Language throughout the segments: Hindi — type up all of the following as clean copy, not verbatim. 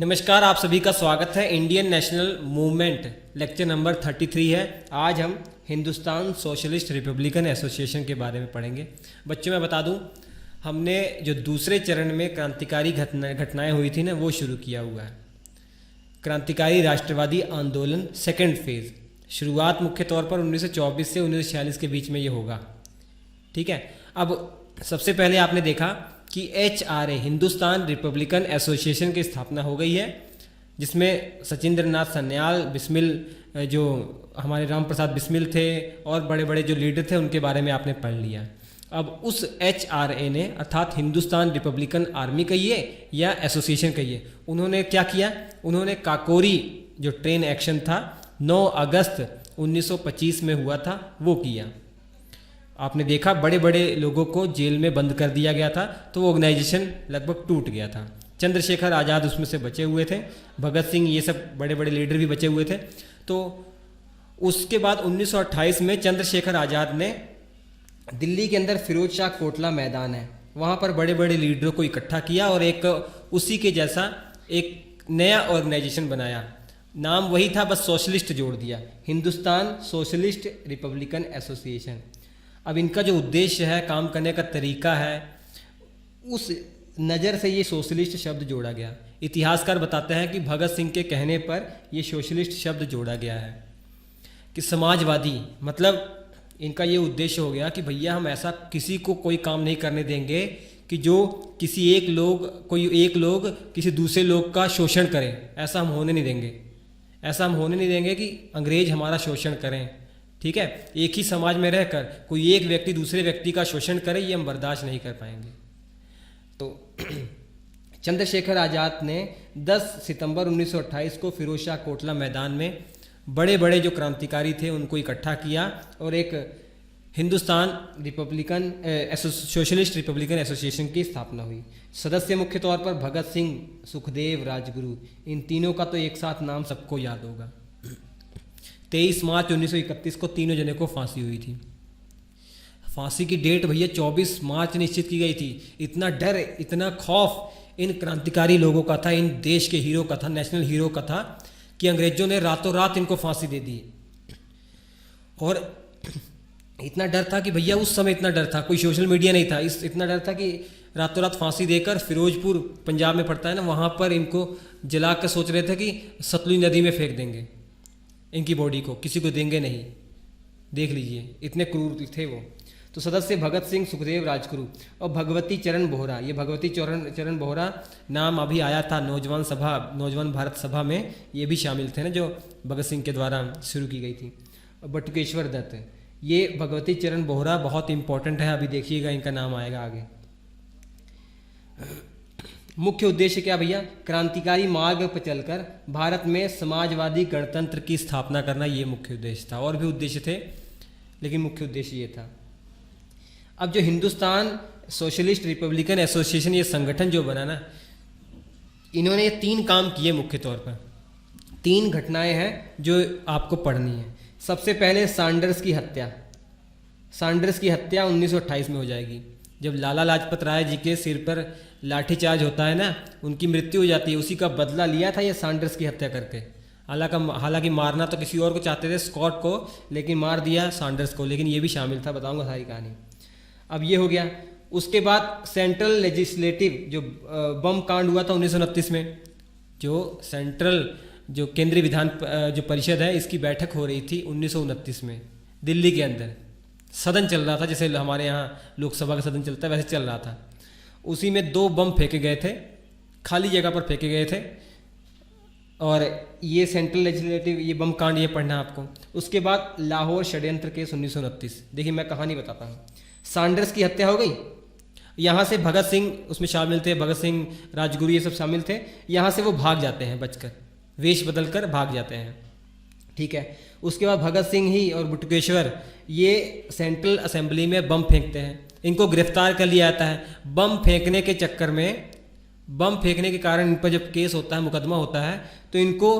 नमस्कार, आप सभी का स्वागत है। Indian national movement lecture number 33 है। आज हम हिंदुस्तान सोशलिस्ट रिपब्लिकन एसोसिएशन के बारे में पढ़ेंगे। बच्चों मैं बता दूं, हमने जो दूसरे चरण में क्रांतिकारी घटनाएं हुई थी ना, वो शुरू किया हुआ है। क्रांतिकारी राष्ट्रवादी आंदोलन सेकेंड फेज, शुरुआत मुख्य तौर पर 1924 से 1946 के बीच में ये होगा। ठीक है, अब सबसे पहले आपने देखा कि HRA हिंदुस्तान रिपब्लिकन एसोसिएशन की स्थापना हो गई है, जिसमें सचिंद्र नाथ सन्याल, बिस्मिल, जो हमारे राम प्रसाद बिस्मिल थे और बड़े बड़े जो लीडर थे उनके बारे में आपने पढ़ लिया। अब उस HRA ने, अर्थात हिंदुस्तान रिपब्लिकन आर्मी कहिए या एसोसिएशन कहिए, उन्होंने क्या किया? उन्होंने काकोरी जो ट्रेन एक्शन था 9 अगस्त 1925 में हुआ था, वो किया। आपने देखा बड़े बड़े लोगों को जेल में बंद कर दिया गया था, तो वो ऑर्गेनाइजेशन लगभग टूट गया था। चंद्रशेखर आज़ाद उसमें से बचे हुए थे, भगत सिंह, ये सब बड़े बड़े लीडर भी बचे हुए थे। तो उसके बाद 1928 में चंद्रशेखर आज़ाद ने दिल्ली के अंदर फिरोज शाह कोटला मैदान है, वहाँ पर बड़े बड़े लीडरों को इकट्ठा किया और एक उसी के जैसा एक नया ऑर्गेनाइजेशन बनाया। नाम वही था, बस सोशलिस्ट जोड़ दिया, हिंदुस्तान सोशलिस्ट रिपब्लिकन एसोसिएशन। अब इनका जो उद्देश्य है, काम करने का तरीका है, उस नज़र से ये सोशलिस्ट शब्द जोड़ा गया। इतिहासकार बताते हैं कि भगत सिंह के कहने पर ये सोशलिस्ट शब्द जोड़ा गया है कि समाजवादी, मतलब इनका ये उद्देश्य हो गया कि भैया हम ऐसा किसी को कोई काम नहीं करने देंगे कि जो कोई एक लोग किसी दूसरे लोग का शोषण करें। ऐसा हम होने नहीं देंगे। ऐसा हम होने नहीं देंगे कि अंग्रेज हमारा शोषण करें। ठीक है, एक ही समाज में रहकर कोई एक व्यक्ति दूसरे व्यक्ति का शोषण करे, ये हम बर्दाश्त नहीं कर पाएंगे। तो चंद्रशेखर आज़ाद ने 10 सितंबर 1928 को फिरोज शाह कोटला मैदान में बड़े बड़े जो क्रांतिकारी थे उनको इकट्ठा किया और एक Hindustan Republican socialist Republican association की स्थापना हुई। सदस्य मुख्य तौर पर भगत सिंह, सुखदेव, राजगुरु, इन तीनों का तो एक साथ नाम सबको याद होगा। 23 मार्च 1931 को तीनों जने को फांसी हुई थी। फांसी की डेट भैया 24 मार्च निश्चित की गई थी। इतना डर, इतना खौफ इन क्रांतिकारी लोगों का था, इन देश के हीरो का था, नेशनल हीरो का था, कि अंग्रेजों ने रातों रात इनको फांसी दे दी। और इतना डर था कि भैया, उस समय इतना डर था, कोई सोशल मीडिया नहीं था, इतना डर था कि रातों रात फांसी देकर फिरोजपुर पंजाब में पड़ता है ना, वहाँ पर इनको जला कर सोच रहे थे कि सतलुज नदी में फेंक देंगे इनकी बॉडी को, किसी को देंगे नहीं। देख लीजिए, इतने क्रूर थे वो। तो सदस्य भगत सिंह, सुखदेव, राजगुरु और भगवती चरण बोहरा। ये भगवती चरण बोहरा नाम अभी आया था नौजवान भारत सभा में, ये भी शामिल थे ना, जो भगत सिंह के द्वारा शुरू की गई थी। और बटुकेश्वर दत्त, ये भगवती चरण बोहरा बहुत इंपॉर्टेंट है, अभी देखिएगा इनका नाम आएगा आगे। मुख्य उद्देश्य क्या भैया? क्रांतिकारी मार्ग पर चलकर भारत में समाजवादी गणतंत्र की स्थापना करना, ये मुख्य उद्देश्य था। और भी उद्देश्य थे, लेकिन मुख्य उद्देश्य ये था। अब जो हिंदुस्तान सोशलिस्ट रिपब्लिकन एसोसिएशन, ये संगठन जो बना ना, इन्होंने ये 3 काम किए मुख्य तौर पर। 3 घटनाएं हैं जो आपको पढ़नी है। सबसे पहले सैंडर्स की हत्या। सैंडर्स की हत्या 1928 में हो जाएगी, जब लाला लाजपत राय जी के सिर पर लाठीचार्ज होता है ना, उनकी मृत्यु हो जाती है। उसी का बदला लिया था ये सैंडर्स की हत्या करके। हालांकि मारना तो किसी और को चाहते थे, स्कॉट को, लेकिन मार दिया सैंडर्स को। लेकिन ये भी शामिल था, बताऊंगा सारी कहानी। अब ये हो गया। उसके बाद सेंट्रल लेजिस्लेटिव जो बम कांड हुआ था 1929 में, जो केंद्रीय विधान जो परिषद है, इसकी बैठक हो रही थी 1929 में दिल्ली के अंदर। सदन चल रहा था, जैसे हमारे यहाँ लोकसभा का सदन चलता है, वैसे चल रहा था। उसी में 2 बम फेंके गए थे, खाली जगह पर फेंके गए थे। और ये सेंट्रल लेजिस्लेटिव, ये बम कांड, ये पढ़ना आपको। उसके बाद लाहौर षड्यंत्र केस 1929। देखिए मैं कहानी बताता हूँ। सैंडर्स की हत्या हो गई, यहाँ से भगत सिंह उसमें शामिल थे, भगत सिंह, राजगुरु, ये सब शामिल थे। यहाँ से वो भाग जाते हैं, बचकर, वेश बदल कर भाग जाते हैं। ठीक है, उसके बाद भगत सिंह ही और बटुकेश्वर ये सेंट्रल असेंबली में बम फेंकते हैं। इनको गिरफ्तार कर लिया जाता है। बम फेंकने के चक्कर में, बम फेंकने के कारण इन पर जब केस होता है, मुकदमा होता है, तो इनको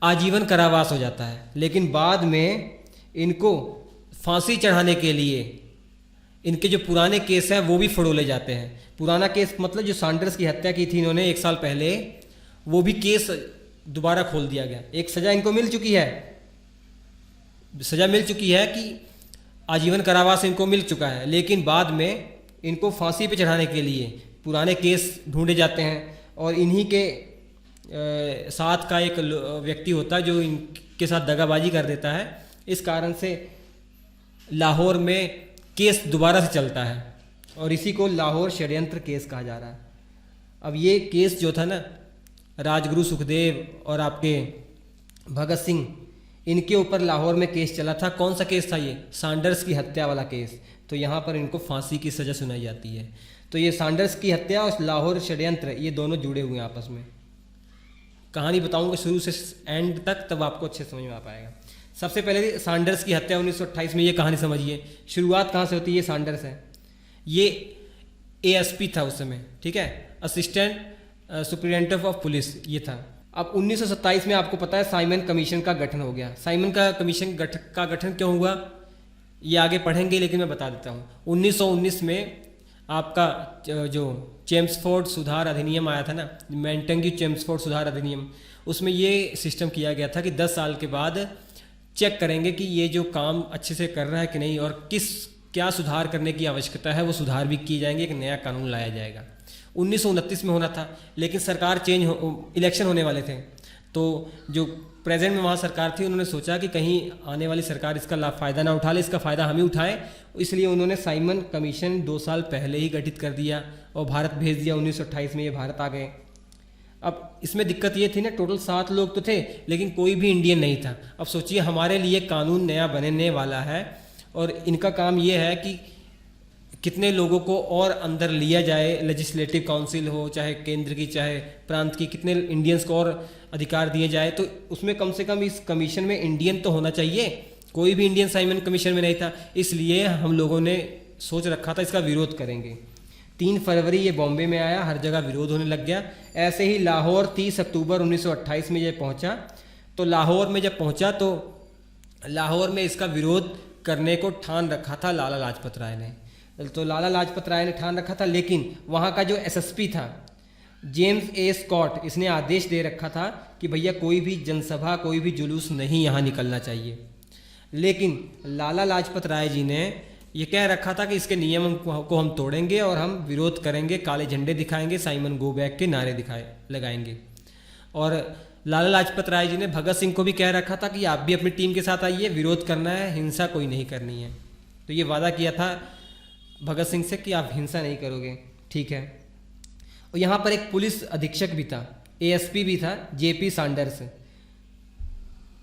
आजीवन कारावास हो जाता है। लेकिन बाद में इनको फांसी चढ़ाने के लिए इनके जो पुराने केस हैं वो भी फड़ोले जाते हैं। पुराना केस मतलब जो सैंडर्स की हत्या की थी इन्होंने 1 साल पहले, वो भी केस दोबारा खोल दिया गया। एक सज़ा इनको मिल चुकी है, सज़ा मिल चुकी है कि आजीवन कारावास इनको मिल चुका है, लेकिन बाद में इनको फांसी पे चढ़ाने के लिए पुराने केस ढूंढे जाते हैं और इन्हीं के साथ का एक व्यक्ति होता है जो इनके साथ दगाबाजी कर देता है। इस कारण से लाहौर में केस दोबारा से चलता है और इसी को लाहौर षड्यंत्र केस कहा जा रहा है। अब ये केस जो था ना, राजगुरु सुखदेव और आपके भगत सिंह, इनके ऊपर लाहौर में केस चला था। कौन सा केस था ये? सैंडर्स की हत्या वाला केस। तो यहाँ पर इनको फांसी की सज़ा सुनाई जाती है। तो ये सैंडर्स की हत्या और लाहौर षड्यंत्र, ये दोनों जुड़े हुए हैं आपस में। कहानी बताऊंगा शुरू से एंड तक, तब आपको अच्छे समझ में आ पाएगा। सबसे पहले सैंडर्स की हत्या 1928 में, ये कहानी समझिए। शुरुआत कहाँ से होती है? ये सैंडर्स है, ये एएसपी था उस समय, ठीक है, असिस्टेंट सुपरिटेंडेंट ऑफ पुलिस ये था। अब 1927 में आपको पता है साइमन कमीशन का गठन हो गया। साइमन का कमीशन का गठन क्यों हुआ ये आगे पढ़ेंगे, लेकिन मैं बता देता हूँ। 1919 में आपका जो चेम्सफोर्ड सुधार अधिनियम आया था ना, मेंटेग्यू चेम्सफोर्ड सुधार अधिनियम, उसमें ये सिस्टम किया गया था कि 10 साल के बाद चेक करेंगे कि ये जो काम अच्छे से कर रहा है कि नहीं, और क्या सुधार करने की आवश्यकता है, वो सुधार भी किए जाएंगे, एक नया कानून लाया जाएगा। 1929 में होना था, लेकिन सरकार इलेक्शन होने वाले थे, तो जो प्रेजेंट में वहाँ सरकार थी, उन्होंने सोचा कि कहीं आने वाली सरकार इसका फ़ायदा ना उठा ले, इसका फ़ायदा हम ही उठाएं। इसलिए उन्होंने साइमन कमीशन 2 साल पहले ही गठित कर दिया और भारत भेज दिया। 1928 में ये भारत आ गए। अब इसमें दिक्कत ये थी ना, टोटल 7 लोग तो थे, लेकिन कोई भी इंडियन नहीं था। अब सोचिए हमारे लिए कानून नया बनने वाला है और इनका काम ये है कि कितने लोगों को और अंदर लिया जाए, लेजिस्लेटिव काउंसिल हो, चाहे केंद्र की चाहे प्रांत की, कितने इंडियंस को और अधिकार दिए जाए। तो उसमें कम से कम इस कमीशन में इंडियन तो होना चाहिए। कोई भी इंडियन साइमन कमीशन में नहीं था, इसलिए हम लोगों ने सोच रखा था इसका विरोध करेंगे। 3 फरवरी ये बॉम्बे में आया, हर जगह विरोध होने लग गया। ऐसे ही लाहौर 30 अक्टूबर 1928 में ये पहुंचा। तो लाहौर में जब पहुंचा तो लाहौर में इसका विरोध करने को ठान रखा था लाला लाजपत राय ने। तो लाला लाजपत राय ने ठान रखा था, लेकिन वहाँ का जो एसएसपी था जेम्स ए स्कॉट, इसने आदेश दे रखा था कि भैया कोई भी जनसभा, कोई भी जुलूस नहीं यहाँ निकलना चाहिए। लेकिन लाला लाजपत राय जी ने ये कह रखा था कि इसके नियम को हम तोड़ेंगे और हम विरोध करेंगे, काले झंडे दिखाएंगे, साइमन गो बैक के नारे लगाएंगे। और लाला लाजपत राय जी ने भगत सिंह को भी कह रखा था कि आप भी अपनी टीम के साथ आइए, विरोध करना है, हिंसा कोई नहीं करनी है। तो ये वादा किया था भगत सिंह से कि आप हिंसा नहीं करोगे, ठीक है। और यहाँ पर एक पुलिस अधीक्षक भी था, एएसपी भी था, जेपी सैंडर्स,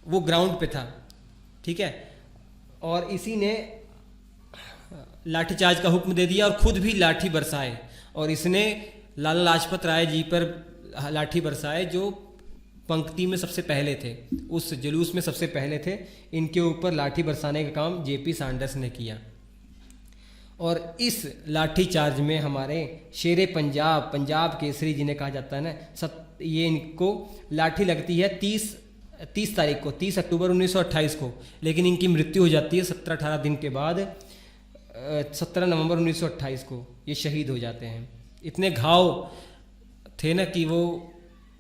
वो ग्राउंड पे था, ठीक है। और इसी ने लाठीचार्ज का हुक्म दे दिया और खुद भी लाठी बरसाए, और इसने लाला लाजपत राय जी पर लाठी बरसाए जो पंक्ति में सबसे पहले थे, उस जुलूस में सबसे पहले थे। इनके ऊपर लाठी बरसाने का काम जेपी सैंडर्स ने किया। और इस लाठी चार्ज में हमारे शेरे पंजाब केसरी जिन्हें कहा जाता है ना, ये इनको लाठी लगती है 30 तारीख को, 30 अक्टूबर 1928 को, लेकिन इनकी मृत्यु हो जाती है 17-18 दिन के बाद, 17 नवंबर 1928 को ये शहीद हो जाते हैं। इतने घाव थे ना कि वो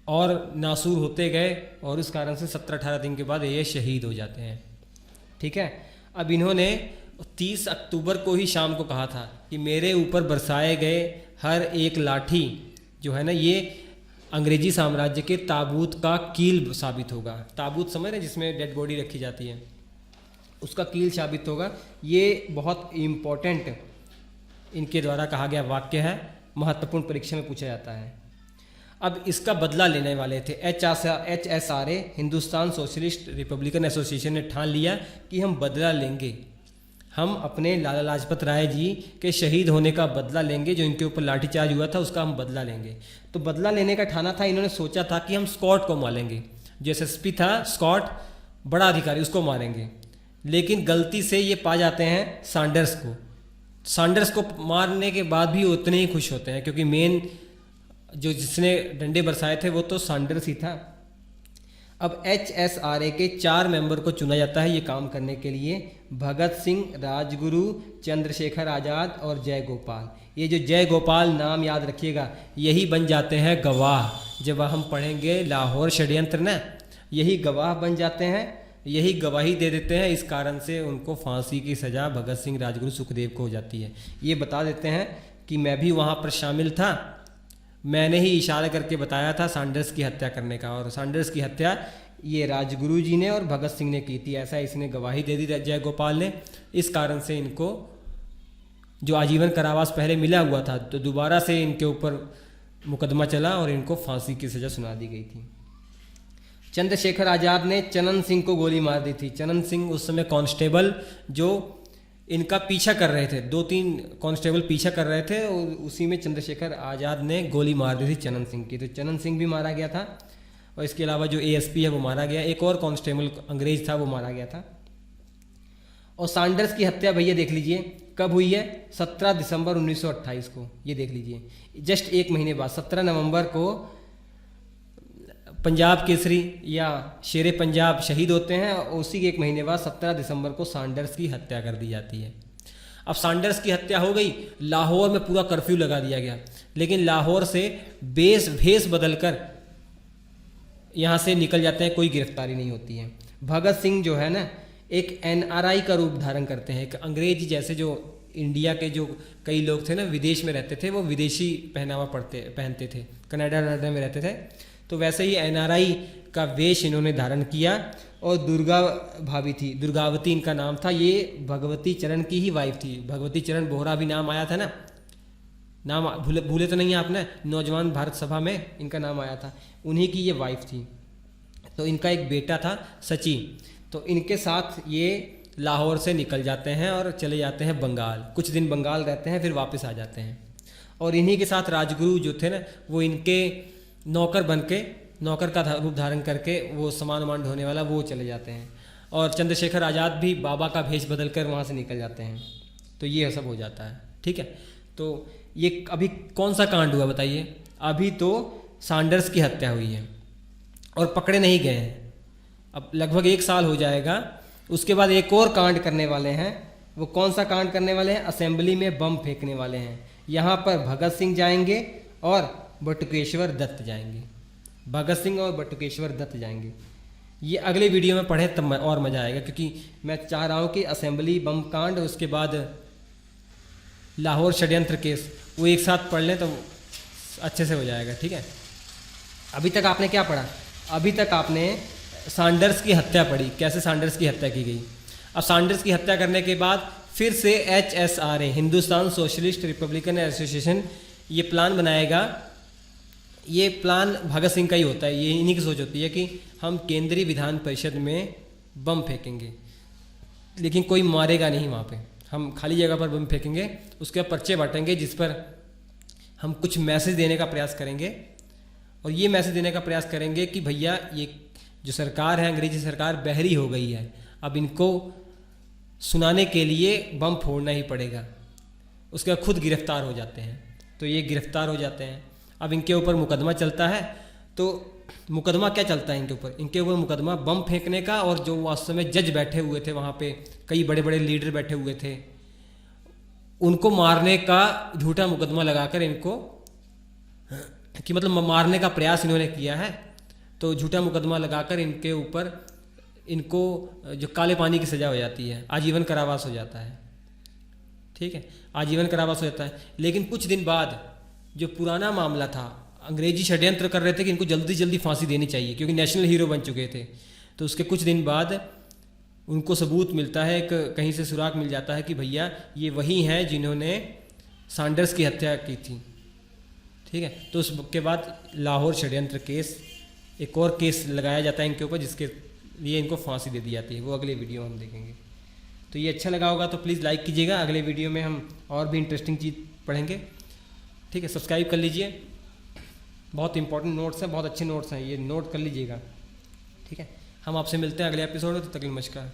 और नासूर होते गए, और इस कारण से 17-18 दिन के बाद ये शहीद हो जाते हैं, ठीक है। अब इन्होंने 30 अक्टूबर को ही शाम को कहा था कि मेरे ऊपर बरसाए गए हर एक लाठी जो है ना, ये अंग्रेजी साम्राज्य के ताबूत का कील साबित होगा। ताबूत समझ रहे हैं, जिसमें डेड बॉडी रखी जाती है, उसका कील साबित होगा। ये बहुत इम्पोर्टेंट इनके द्वारा कहा गया वाक्य है, महत्वपूर्ण परीक्षा में पूछा जाता है। अब इसका बदला लेने वाले थे HSRA, Hindustan socialist Republican association ने ठान लिया कि हम बदला लेंगे, हम अपने लाला लाजपत राय जी के शहीद होने का बदला लेंगे, जो इनके ऊपर लाठीचार्ज हुआ था उसका हम बदला लेंगे। तो बदला लेने का ठाना था। इन्होंने सोचा था कि हम स्कॉट को मारेंगे, जो एसएसपी था स्कॉट, बड़ा अधिकारी, उसको मारेंगे। लेकिन गलती से ये पा जाते हैं सैंडर्स को। सैंडर्स को मारने के बाद भी उतने ही खुश होते हैं, क्योंकि मेन जो जिसने डंडे बरसाए थे वो तो सैंडर्स ही था। अब HSRA के 4 मेंबर को चुना जाता है ये काम करने के लिए, भगत सिंह, राजगुरु, चंद्रशेखर आज़ाद और जय गोपाल। ये जो जय गोपाल नाम याद रखिएगा, यही बन जाते हैं गवाह। जब हम पढ़ेंगे लाहौर षड्यंत्र ना, यही गवाह बन जाते हैं, यही गवाही दे देते हैं। इस कारण से उनको फांसी की सज़ा भगत सिंह, राजगुरु, सुखदेव को हो जाती है। ये बता देते हैं कि मैं भी वहाँ पर शामिल था, मैंने ही इशारा करके बताया था सैंडर्स की हत्या करने का, और सैंडर्स की हत्या ये राजगुरु जी ने और भगत सिंह ने की थी, ऐसा इसने गवाही दे दी जय गोपाल ने। इस कारण से इनको जो आजीवन कारावास पहले मिला हुआ था, तो दोबारा से इनके ऊपर मुकदमा चला और इनको फांसी की सज़ा सुना दी गई थी। चंद्रशेखर आज़ाद ने चनन सिंह को गोली मार दी थी। चनन सिंह उस समय कांस्टेबल जो इनका पीछा कर रहे थे, 2-3 कांस्टेबल पीछा कर रहे थे, और उसी में चंद्रशेखर आज़ाद ने गोली मार दी थी चनन सिंह की। तो चनन सिंह भी मारा गया था, और इसके अलावा जो ASP है वो मारा गया, एक और कांस्टेबल अंग्रेज था वो मारा गया था। और सैंडर्स की हत्या भैया देख लीजिए कब हुई है, 17 दिसंबर 1928 को। ये देख लीजिए, जस्ट एक महीने बाद 17 नवंबर को पंजाब केसरी या शेरे पंजाब शहीद होते हैं, और उसी के एक महीने बाद 17 दिसंबर को सैंडर्स की हत्या कर दी जाती है। अब सैंडर्स की हत्या हो गई, लाहौर में पूरा कर्फ्यू लगा दिया गया, लेकिन लाहौर से भेष बदलकर यहाँ से निकल जाते हैं, कोई गिरफ्तारी नहीं होती है। भगत सिंह जो है ना, एक NRI का रूप धारण करते हैं, एक अंग्रेजी जैसे जो इंडिया के जो कई लोग थे ना विदेश में रहते थे, वो विदेशी पहनावा पहनते थे, कनाडा में रहते थे, तो वैसे ही NRI का वेश इन्होंने धारण किया। और दुर्गा भाभी थी, दुर्गावती इनका नाम था, ये भगवती चरण की ही वाइफ थी। भगवती चरण बोहरा भी नाम आया था ना, नाम भूले तो नहीं आपने, नौजवान भारत सभा में इनका नाम आया था, उन्हीं की ये वाइफ थी। तो इनका एक बेटा था सचिन, तो इनके साथ ये लाहौर से निकल जाते हैं और चले जाते हैं बंगाल। कुछ दिन बंगाल रहते हैं, फिर वापस आ जाते हैं। और इन्हीं के साथ राजगुरु जो थे ना, वो इनके नौकर बन के, नौकर का रूप धारण करके, वो सामान वामान ढोने वाला, वो चले जाते हैं। और चंद्रशेखर आज़ाद भी बाबा का भेष बदल कर वहाँ से निकल जाते हैं। तो ये सब हो जाता है, ठीक है। तो ये अभी कौन सा कांड हुआ बताइए? अभी तो सैंडर्स की हत्या हुई है और पकड़े नहीं गए हैं। अब लगभग 1 साल हो जाएगा, उसके बाद एक और कांड करने वाले हैं। वो कौन सा कांड करने वाले हैं? असेंबली में बम फेंकने वाले हैं। यहाँ पर भगत सिंह जाएंगे और बटुकेश्वर दत्त जाएंगे। भगत सिंह और बटुकेश्वर दत्त जाएंगे। ये अगले वीडियो में पढ़े तब और मज़ा आएगा, क्योंकि मैं चाह रहा हूँ कि असेंबली बम कांड, उसके बाद लाहौर षड्यंत्र केस, वो एक साथ पढ़ लें तो अच्छे से हो जाएगा, ठीक है। अभी तक आपने क्या पढ़ा? अभी तक आपने सैंडर्स की हत्या पढ़ी, कैसे सैंडर्स की हत्या की गई। अब सैंडर्स की हत्या करने के बाद फिर से HSRA, Hindustan socialist Republican association, ये प्लान बनाएगा। ये प्लान भगत सिंह का ही होता है, ये इन्हीं की सोच होती है कि हम केंद्रीय विधान परिषद में बम फेंकेंगे, लेकिन कोई मारेगा नहीं वहाँ पे, हम खाली जगह पर बम फेंकेंगे, उसके बाद पर्चे बांटेंगे जिस पर हम कुछ मैसेज देने का प्रयास करेंगे। और ये मैसेज देने का प्रयास करेंगे कि भैया ये जो सरकार है, अंग्रेजी सरकार बहरी हो गई है, अब इनको सुनाने के लिए बम फोड़ना ही पड़ेगा। उसके बाद खुद गिरफ्तार हो जाते हैं। तो ये गिरफ्तार हो जाते हैं। अब इनके ऊपर मुकदमा चलता है। तो मुकदमा क्या चलता है इनके ऊपर? इनके ऊपर मुकदमा बम फेंकने का, और जो उस समय जज बैठे हुए थे वहाँ पे, कई बड़े बड़े लीडर बैठे हुए थे, उनको मारने का झूठा मुकदमा लगाकर इनको, कि मतलब मारने का प्रयास इन्होंने किया है, तो झूठा मुकदमा लगाकर इनके ऊपर, इनको जो काले पानी की सज़ा हो जाती है, आजीवन कारावास हो जाता है, ठीक है, आजीवन कारावास हो जाता है। लेकिन कुछ दिन बाद जो पुराना मामला था, अंग्रेजी षड्यंत्र कर रहे थे कि इनको जल्दी जल्दी फांसी देनी चाहिए क्योंकि नेशनल हीरो बन चुके थे, तो उसके कुछ दिन बाद उनको सबूत मिलता है, कहीं से सुराग मिल जाता है कि भैया ये वही हैं जिन्होंने सैंडर्स की हत्या की थी, ठीक है। तो उसके बाद लाहौर षड्यंत्र केस, एक और केस लगाया जाता है इनके ऊपर, जिसके लिए इनको फांसी दे दी जाती है। वो अगले वीडियो में हम देखेंगे। तो ये अच्छा लगा होगा तो प्लीज़ लाइक कीजिएगा। अगले वीडियो में हम और भी इंटरेस्टिंग चीज़ पढ़ेंगे, ठीक है। सब्सक्राइब कर लीजिए, बहुत इंपॉर्टेंट नोट्स हैं, बहुत अच्छे नोट्स हैं, ये नोट कर लीजिएगा, ठीक है। हम आपसे मिलते हैं अगले एपिसोड में, तब तक के लिए नमस्कार।